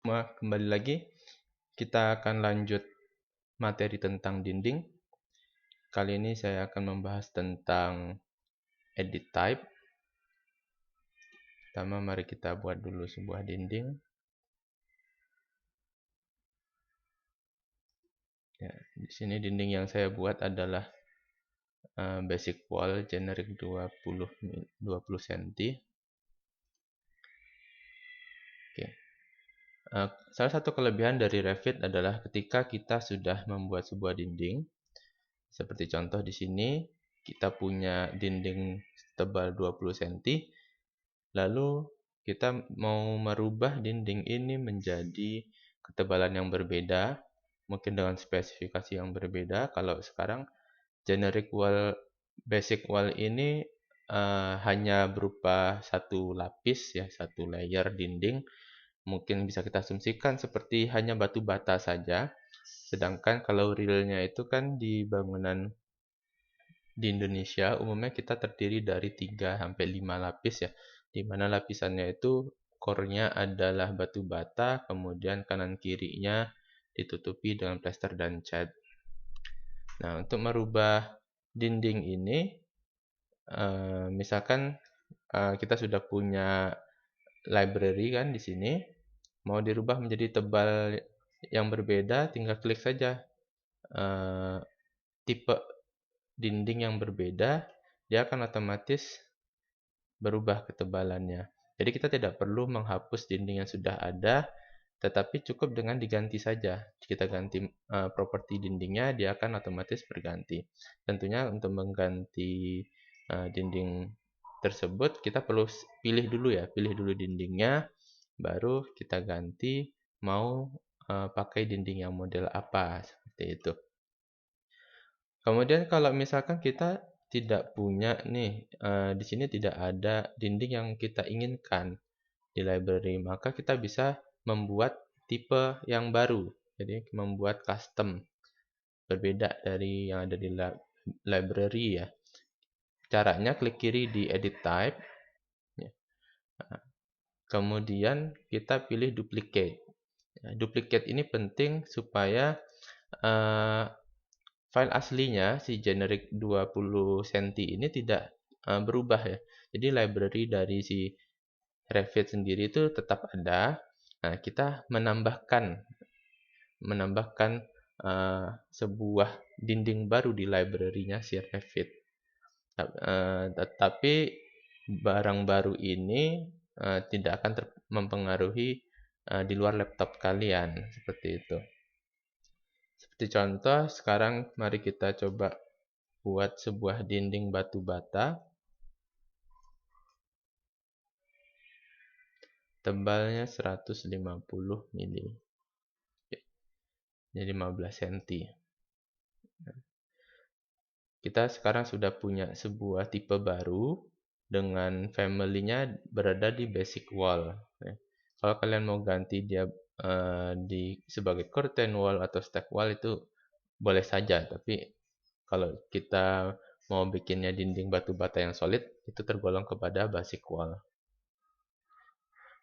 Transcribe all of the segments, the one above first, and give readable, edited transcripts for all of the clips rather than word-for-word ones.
Kembali lagi, kita akan lanjut materi tentang dinding. Kali ini saya akan membahas tentang edit type. Pertama, mari kita buat dulu sebuah dinding. Ya, di sini dinding yang saya buat adalah basic wall generic 20 cm. Oke. Salah satu kelebihan dari Revit adalah ketika kita sudah membuat sebuah dinding, seperti contoh di sini, kita punya dinding tebal 20 cm, lalu kita mau merubah dinding ini menjadi ketebalan yang berbeda, mungkin dengan spesifikasi yang berbeda. Kalau sekarang generic wall, basic wall ini hanya berupa satu lapis ya, satu layer dinding. Mungkin bisa kita asumsikan seperti hanya batu bata saja. Sedangkan kalau realnya itu kan di bangunan di Indonesia umumnya kita terdiri dari 3 sampai 5 lapis ya. Di mana lapisannya itu core-nya adalah batu bata, kemudian kanan kirinya ditutupi dengan plester dan cat. Nah, untuk merubah dinding ini, misalkan kita sudah punya library kan di sini, mau dirubah menjadi tebal yang berbeda, tinggal klik saja tipe dinding yang berbeda, dia akan otomatis berubah ketebalannya. Jadi kita tidak perlu menghapus dinding yang sudah ada, tetapi cukup dengan diganti saja. Kita ganti properti dindingnya, dia akan otomatis berganti. Tentunya untuk mengganti dinding tersebut, kita perlu pilih dulu ya, pilih dulu dindingnya, baru kita ganti mau pakai dinding yang model apa, seperti itu. Kemudian kalau misalkan kita tidak punya nih, di sini tidak ada dinding yang kita inginkan di library, maka kita bisa membuat tipe yang baru. Jadi membuat custom, berbeda dari yang ada di library ya. Caranya klik kiri di edit type, ya. Kemudian kita pilih duplicate. Duplicate ini penting supaya file aslinya si generic 20 cm ini tidak berubah ya. Jadi library dari si Revit sendiri itu tetap ada. Nah, kita menambahkan sebuah dinding baru di library-nya si Revit. Tetapi barang baru ini tidak akan mempengaruhi di luar laptop kalian, seperti itu. Seperti contoh, sekarang mari kita coba buat sebuah dinding batu bata. Tebalnya 150 mili. Jadi 15 cm. Kita sekarang sudah punya sebuah tipe baru dengan family-nya berada di basic wall. Kalau kalian mau ganti dia sebagai curtain wall atau stack wall itu boleh saja, tapi kalau kita mau bikinnya dinding batu bata yang solid, itu tergolong kepada basic wall.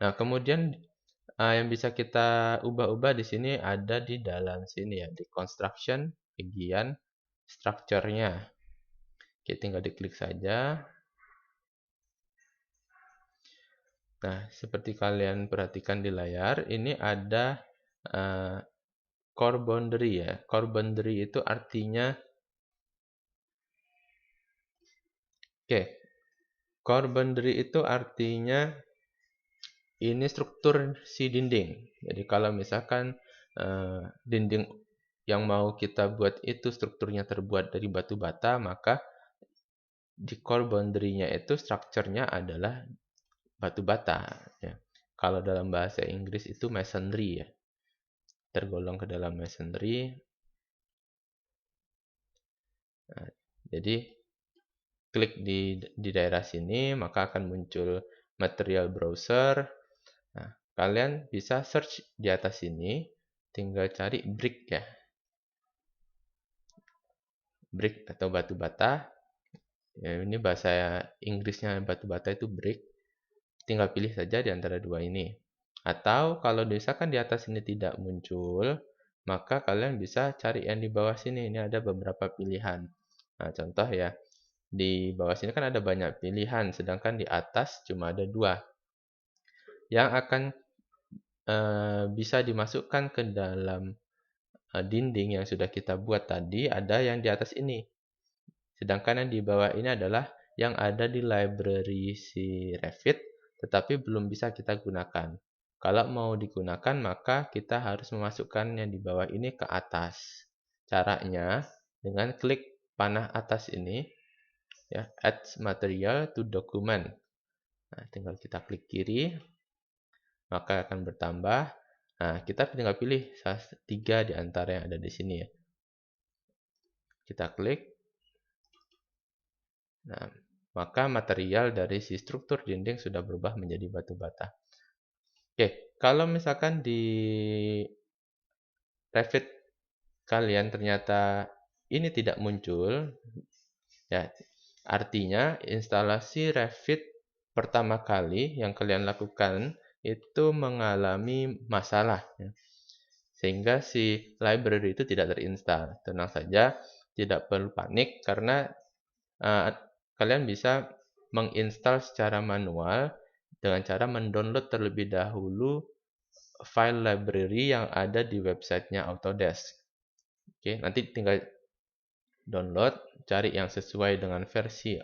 Nah, kemudian yang bisa kita ubah-ubah di sini ada di dalam sini ya, di construction, bagian structure-nya. Oke, tinggal diklik saja. Nah, seperti kalian perhatikan di layar, ini ada core boundary ya. Core boundary itu artinya, core boundary itu artinya ini struktur si dinding. Jadi kalau misalkan dinding yang mau kita buat itu strukturnya terbuat dari batu bata, maka di core boundary-nya itu strukturnya adalah batu bata. Ya. Kalau dalam bahasa Inggris itu masonry ya, tergolong ke dalam masonry. Nah, jadi klik di daerah sini, maka akan muncul material browser. Nah, kalian bisa search di atas sini, tinggal cari brick ya. Brick atau batu bata. Ya, ini bahasa Inggrisnya batu bata itu brick. Tinggal pilih saja di antara dua ini. Atau kalau misalkan di atas ini tidak muncul, maka kalian bisa cari yang di bawah sini. Ini ada beberapa pilihan. Nah, contoh ya, di bawah sini kan ada banyak pilihan, sedangkan di atas cuma ada 2. Yang akan bisa dimasukkan ke dalam dinding yang sudah kita buat tadi ada yang di atas ini. Sedangkan yang di bawah ini adalah yang ada di library si Revit, tetapi belum bisa kita gunakan. Kalau mau digunakan, maka kita harus memasukkan yang di bawah ini ke atas. Caranya, dengan klik panah atas ini, ya, Add Material to Document. Nah, tinggal kita klik kiri, maka akan bertambah. Nah, kita tinggal pilih salah 3 di antara yang ada di sini ya. Kita klik. Nah, maka material dari si struktur dinding sudah berubah menjadi batu bata. Oke, kalau misalkan di Revit kalian ternyata ini tidak muncul, ya, artinya instalasi Revit pertama kali yang kalian lakukan itu mengalami masalah, ya. Sehingga si library itu tidak terinstall. Tenang saja, tidak perlu panik karena kalian bisa menginstal secara manual dengan cara mendownload terlebih dahulu file library yang ada di websitenya Autodesk. Oke, nanti tinggal download, cari yang sesuai dengan versi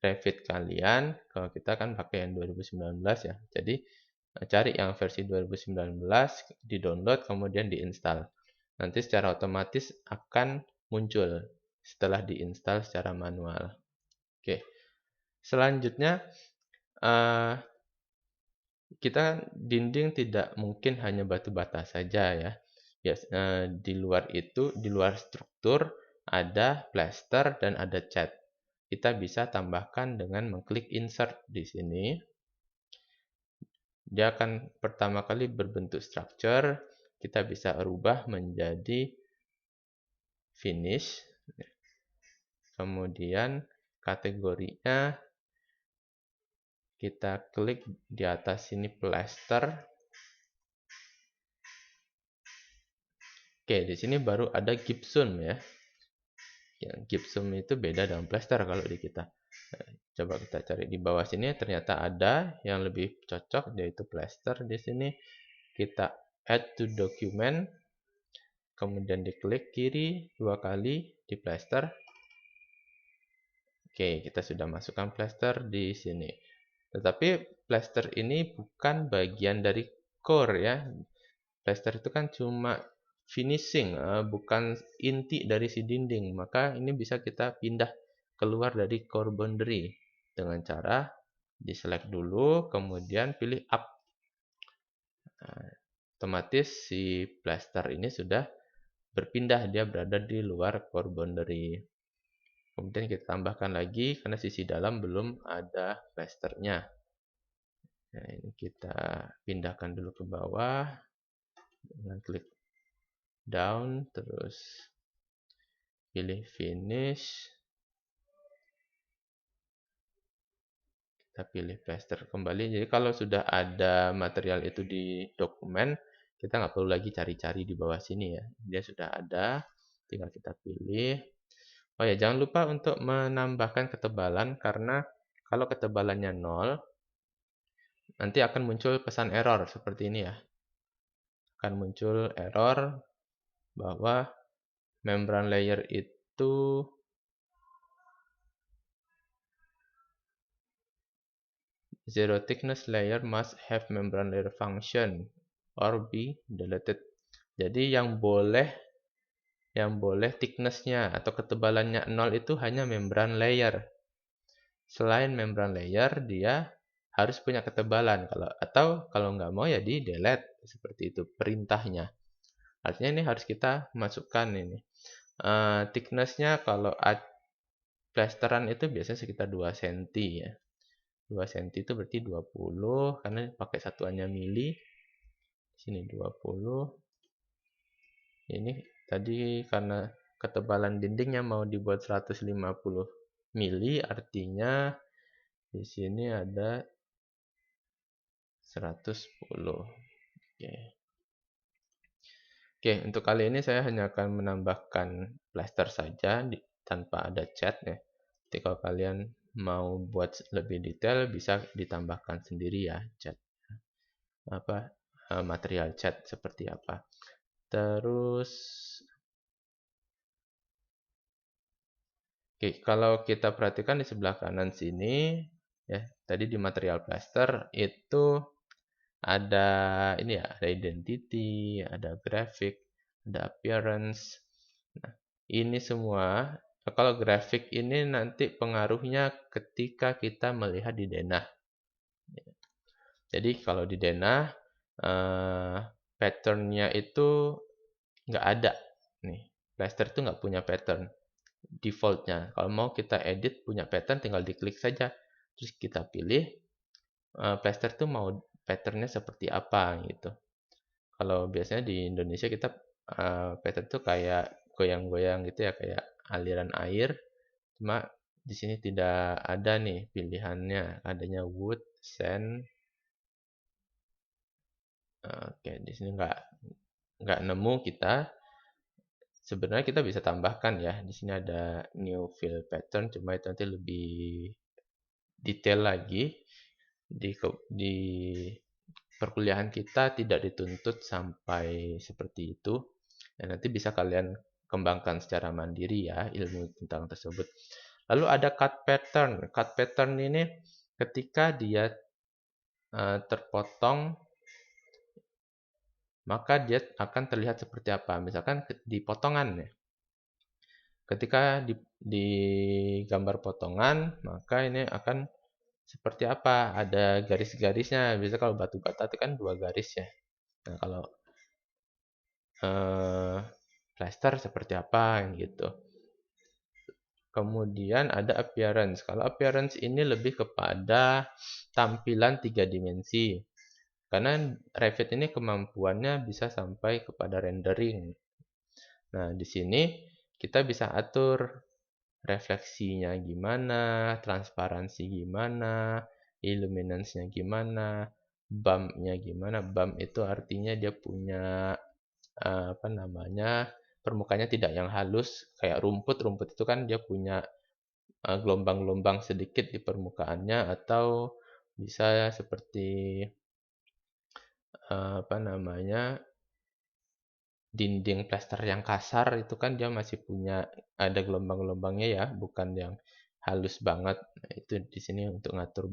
Revit kalian. Kalau kita kan pakai yang 2019 ya. Jadi cari yang versi 2019, di-download kemudian diinstal. Nanti secara otomatis akan muncul setelah diinstal secara manual. Oke. Selanjutnya kita dinding tidak mungkin hanya batu bata saja ya. Di luar itu, di luar struktur ada plaster dan ada cat. Kita bisa tambahkan dengan mengklik insert di sini. Dia akan pertama kali berbentuk structure, kita bisa rubah menjadi finish. Kemudian kategorinya kita klik di atas sini plaster. Oke, di sini baru ada gypsum ya. Yang gypsum itu beda dengan plaster kalau di kita. Coba kita cari di bawah sini, ternyata ada yang lebih cocok yaitu plaster. Di sini kita add to document, kemudian diklik kiri 2 kali di plaster. Oke, kita sudah masukkan plaster di sini. Tetapi plaster ini bukan bagian dari core ya. Plaster itu kan cuma finishing, bukan inti dari si dinding. Maka ini bisa kita pindah keluar dari core boundary dengan cara di-select dulu, kemudian pilih up. Nah, otomatis si plaster ini sudah berpindah, dia berada di luar core boundary. Kemudian kita tambahkan lagi karena sisi dalam belum ada plasternya. Nah, ini kita pindahkan dulu ke bawah dengan klik down, terus pilih finish, kita pilih plaster kembali. Jadi kalau sudah ada material itu di dokumen, kita nggak perlu lagi cari-cari di bawah sini ya, dia sudah ada, tinggal kita pilih. Oh ya, jangan lupa untuk menambahkan ketebalan, karena kalau ketebalannya 0, nanti akan muncul pesan error seperti ini ya. Akan muncul error bahwa membran layer itu zero thickness layer must have membran layer function or be deleted. Jadi yang boleh thickness-nya atau ketebalannya 0 itu hanya membran layer. Selain membran layer, dia harus punya ketebalan. Kalau nggak mau ya di delete, seperti itu perintahnya. Artinya ini harus kita masukkan ini. Thickness-nya kalau plasteran itu biasanya sekitar 2 cm ya. 2 cm itu berarti 20, karena pakai satuannya mili. Sini 20. Ini tadi karena ketebalan dindingnya mau dibuat 150 mili, artinya di sini ada 110. Oke, untuk kali ini saya hanya akan menambahkan plaster saja tanpa ada cat ya. Jadi kalau kalian mau buat lebih detail bisa ditambahkan sendiri ya cat material cat seperti apa. Terus oke, kalau kita perhatikan di sebelah kanan sini ya, tadi di material plaster itu ada ini ya, ada identity, ada graphic, ada appearance. Nah, ini semua kalau grafik ini nanti pengaruhnya ketika kita melihat di denah. Jadi kalau di denah patternnya itu nggak ada nih. Plaster itu nggak punya pattern defaultnya. Kalau mau kita edit punya pattern tinggal diklik saja. Terus kita pilih plaster itu mau patternnya seperti apa gitu. Kalau biasanya di Indonesia kita pattern itu kayak goyang-goyang gitu ya, kayak aliran air. Cuma di sini tidak ada nih pilihannya, adanya wood, sand. Oke, di sini nggak nemu kita. Sebenarnya kita bisa tambahkan ya. Di sini ada new fill pattern, cuma itu nanti lebih detail lagi. Di perkuliahan kita tidak dituntut sampai seperti itu. Dan nanti bisa kalian kembangkan secara mandiri ya ilmu tentang tersebut. Lalu ada cut pattern. Cut pattern ini ketika dia terpotong, maka dia akan terlihat seperti apa. Misalkan di potongan ya. Ketika di gambar potongan, maka ini akan seperti apa? Ada garis-garisnya. Biasanya kalau batu bata itu kan 2 garis ya. Nah, kalau plaster seperti apa gitu. Kemudian ada appearance. Kalau appearance ini lebih kepada tampilan 3 dimensi. Karena Revit ini kemampuannya bisa sampai kepada rendering. Nah, di sini kita bisa atur refleksinya gimana, transparansi gimana, illuminance-nya gimana, bump-nya gimana. Bump itu artinya dia punya permukaannya tidak yang halus kayak rumput. Rumput itu kan dia punya gelombang-gelombang sedikit di permukaannya, atau bisa seperti dinding plaster yang kasar itu kan dia masih punya ada gelombang-gelombangnya ya, bukan yang halus banget. Nah, itu di sini untuk ngatur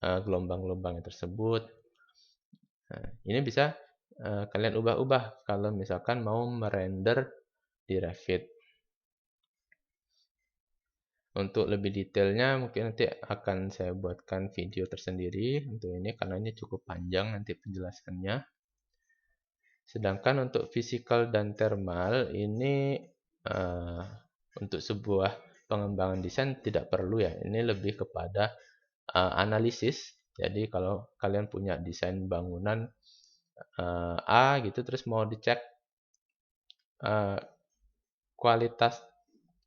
gelombang-gelombangnya tersebut. Nah, ini bisa kalian ubah-ubah kalau misalkan mau merender di Revit. Untuk lebih detailnya mungkin nanti akan saya buatkan video tersendiri untuk ini karena ini cukup panjang nanti penjelasannya. Sedangkan untuk physical dan thermal ini untuk sebuah pengembangan desain tidak perlu ya. Ini lebih kepada analisis. Jadi kalau kalian punya desain bangunan A gitu terus mau dicek kualitas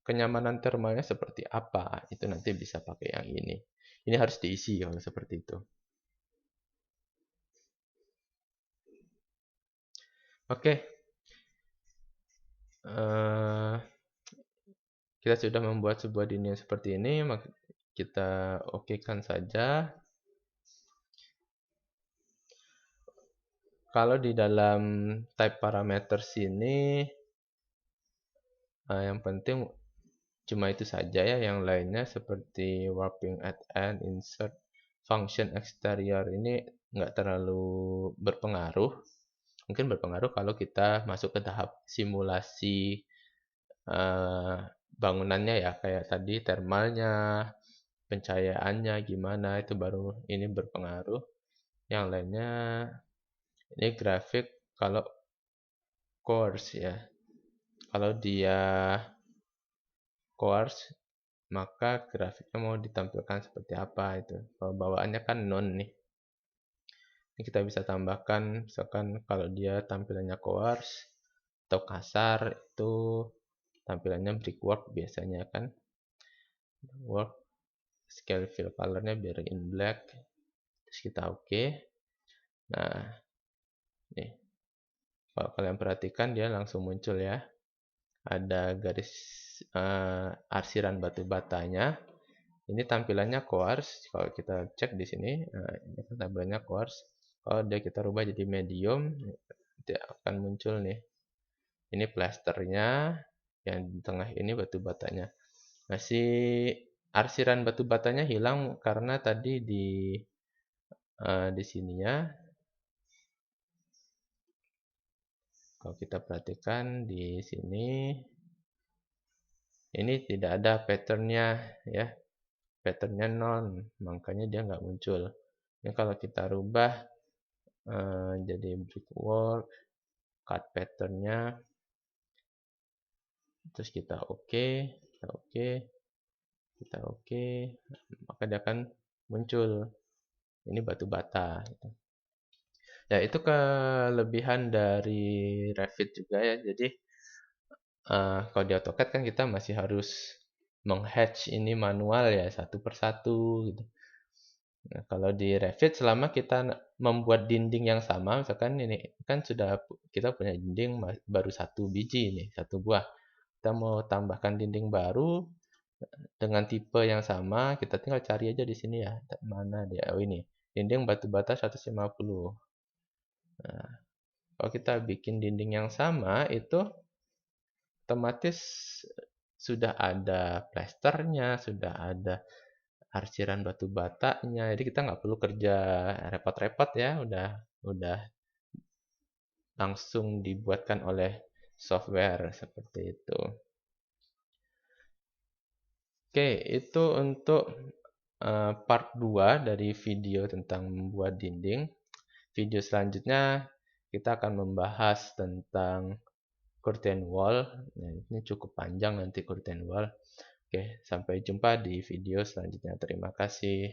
kenyamanan thermalnya seperti apa, itu nanti bisa pakai yang ini. Ini harus diisi kalau seperti itu. Oke, kita sudah membuat sebuah dinding seperti ini, maka kita okekan saja. Kalau di dalam type parameter sini, yang penting cuma itu saja ya, yang lainnya seperti warping at end, insert, function exterior ini nggak terlalu berpengaruh. Mungkin berpengaruh kalau kita masuk ke tahap simulasi bangunannya ya, kayak tadi thermalnya, pencahayaannya gimana, itu baru ini berpengaruh. Yang lainnya ini grafik kalau coarse ya. Kalau dia coarse, maka grafiknya mau ditampilkan seperti apa itu. Kalau bawaannya kan non nih. Ini kita bisa tambahkan, misalkan kalau dia tampilannya coarse atau kasar, itu tampilannya brickwork biasanya kan. Work, scale fill colornya biar in black. Terus kita oke. Nah, Kalau kalian perhatikan dia langsung muncul ya. Ada garis arsiran batu batanya. Ini tampilannya quartz. Kalau kita cek di sini, ini kan tampilannya quartz. Kalau kita rubah jadi medium, dia akan muncul nih. Ini plasternya, yang di tengah ini batu batanya. Nah, si arsiran batu batanya hilang karena tadi di sininya, kalau kita perhatikan di sini, ini tidak ada patternnya ya, patternnya non, makanya dia nggak muncul. Ini kalau kita rubah jadi brickwork, cut patternnya, terus kita oke, kita oke, maka dia akan muncul. Ini batu bata. Ya, itu kelebihan dari Revit juga ya. Jadi kalau di AutoCAD kan kita masih harus menghatch ini manual ya, satu persatu gitu. Nah, kalau di Revit selama kita membuat dinding yang sama, misalkan ini kan sudah kita punya dinding baru satu biji nih, satu buah. Kita mau tambahkan dinding baru dengan tipe yang sama, kita tinggal cari aja di sini ya. Mana dia? Oh ini, dinding batu bata 150. Nah, kalau kita bikin dinding yang sama itu otomatis sudah ada plasternya, sudah ada arsiran batu batanya. Jadi kita nggak perlu kerja repot-repot ya, udah langsung dibuatkan oleh software seperti itu. Oke, itu untuk part 2 dari video tentang membuat dinding. Video selanjutnya kita akan membahas tentang curtain wall. Nah, ini cukup panjang nanti curtain wall. Oke, sampai jumpa di video selanjutnya. Terima kasih.